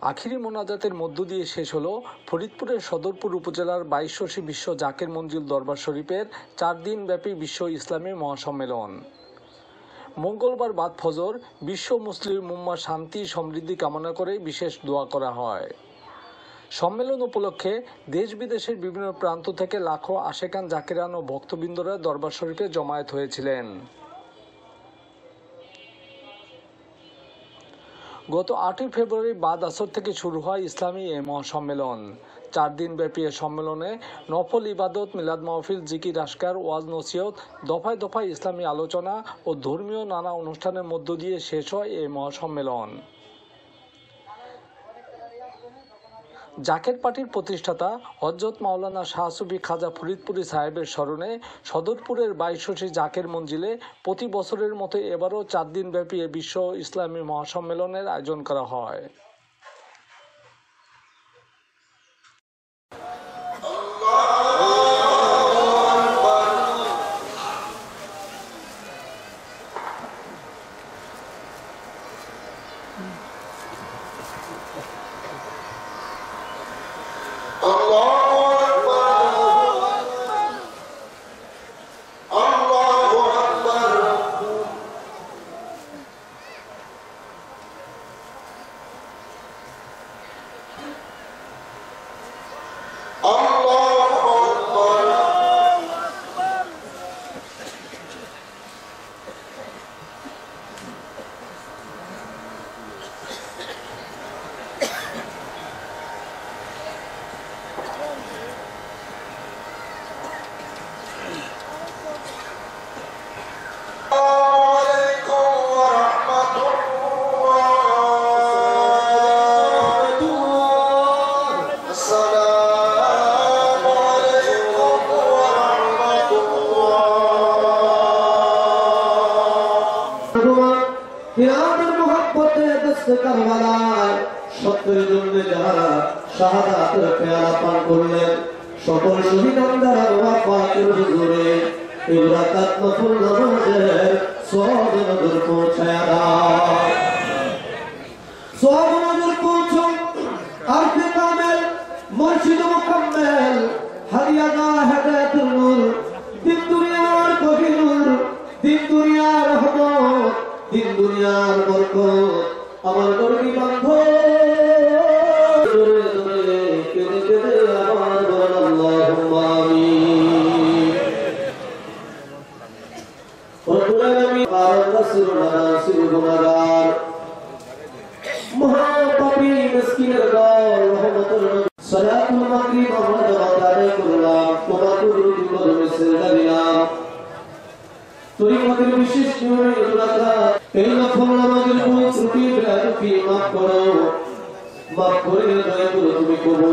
আখিরি মোনাজাতের মধ্য দিয়ে শেষ হলো ফরিদপুরের সদরপুর উপজেলার 22 বিশ্ব জাকের মঞ্জিল দরবার শরীফের 4 দিনব্যাপী বিশ্ব ইসলামী মহাসম্মেলন। মঙ্গলবার বাদ ফজর বিশ্ব মুসলিম উম্মার শান্তি সমৃদ্ধি কামনা করে বিশেষ দোয়া করা হয়। সম্মেলন উপলক্ষে দেশ বিদেশের বিভিন্ন প্রান্ত থেকে লাখো আশেকান জাকিরান ও ভক্তবৃন্দরা দরবার শরীফে জমায়েত হয়েছিলেন। গত 8 ফেব্রুয়ারি বাদ আসর থেকে শুরু হয় ইসলামী এ মহাসম্মেলন। 4 দিনব্যাপী এ সম্মেলনে নফল ইবাদত, মিলাদ মাহফিল, জিকির আসকার, ওয়াজ নসিহত, দফায় দফায় ইসলামী আলোচনা ও ধর্মীয় নানা অনুষ্ঠানের মধ্য দিয়ে শেষ হয় এ মহাসম্মেলন। জাকের পার্টির প্রতিষ্ঠাতা হযরত মাওলানা শাহ সুফি খাজা ফরিদপুরী সাহেবের স্মরণে সদরপুরের 22 জাকের মঞ্জিলে প্রতি বছরের মতো এবারও 4 দিনব্যাপী এ বিশ্ব ইসলামী মহাসম্মেলনের আয়োজন করা হয়। সকল শহীদানদের ওয়াফাতের হুজুরে এই রাকাত নফল নামাজের সওয়াব নজর পৌঁছায়া দাও। সওয়াব নজর পৌঁছো আরফে কামেল মুর্শিদ মুকাম্মেল হাদিয়াগা হেদায়েতুল নূর দিন দুনিয়ার কবির দিন দুনিয়ার রহমত দিন দুনিয়ার বরকত আমার গর্বী বান্ধব মহাপাপী মিসকিনের দল রহমতুল সালাতুল মাগরিব আমরা জামাত আদায় করলাম তোমার কুদরতি কদমে সিজদা দিলাম তরিকতের বিশেষ নিয়মে ইবাদত এই নফল নামাজের কোন ত্রুটি বিরাদফি মাফ করো মাফ করে দয়া করে তুমি কবুল